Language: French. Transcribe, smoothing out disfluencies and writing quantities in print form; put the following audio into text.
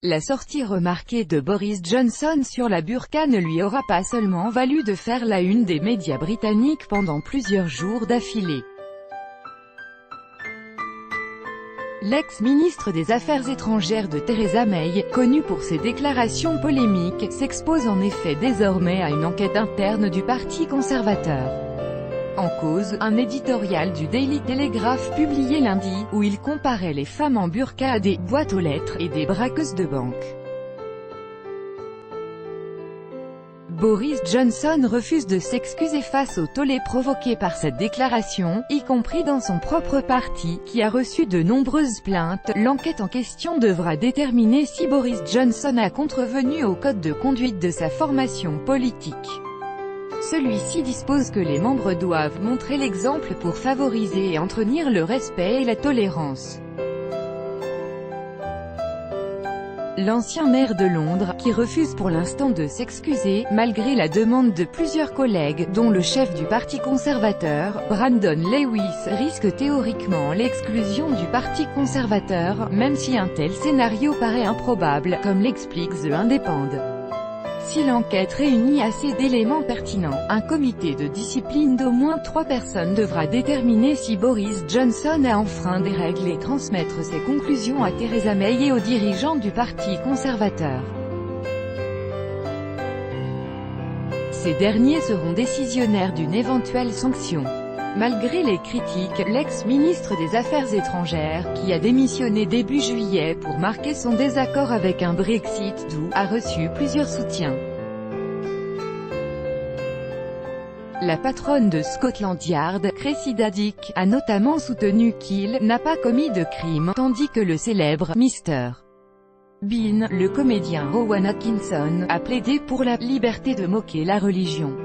La sortie remarquée de Boris Johnson sur la burqa ne lui aura pas seulement valu de faire la une des médias britanniques pendant plusieurs jours d'affilée. L'ex-ministre des Affaires étrangères de Theresa May, connue pour ses déclarations polémiques, s'expose en effet désormais à une enquête interne du Parti conservateur. En cause, un éditorial du Daily Telegraph publié lundi, où il comparait les femmes en burqa à des « boîtes aux lettres » et des braqueuses de banque. Boris Johnson refuse de s'excuser face au tollé provoqué par cette déclaration, y compris dans son propre parti, qui a reçu de nombreuses plaintes. L'enquête en question devra déterminer si Boris Johnson a contrevenu au code de conduite de sa formation politique. Celui-ci dispose que les membres doivent montrer l'exemple pour favoriser et entretenir le respect et la tolérance. L'ancien maire de Londres, qui refuse pour l'instant de s'excuser, malgré la demande de plusieurs collègues, dont le chef du Parti conservateur, Brandon Lewis, risque théoriquement l'exclusion du Parti conservateur, même si un tel scénario paraît improbable, comme l'explique The Independent. Si l'enquête réunit assez d'éléments pertinents, un comité de discipline d'au moins 3 personnes devra déterminer si Boris Johnson a enfreint des règles et transmettre ses conclusions à Theresa May et aux dirigeants du Parti conservateur. Ces derniers seront décisionnaires d'une éventuelle sanction. Malgré les critiques, l'ex-ministre des Affaires étrangères, qui a démissionné début juillet pour marquer son désaccord avec un Brexit doux, a reçu plusieurs soutiens. La patronne de Scotland Yard, Cressida Dick, a notamment soutenu qu'il n'a pas commis de crime, tandis que le célèbre Mr. Bean, le comédien Rowan Atkinson, a plaidé pour la liberté de moquer la religion.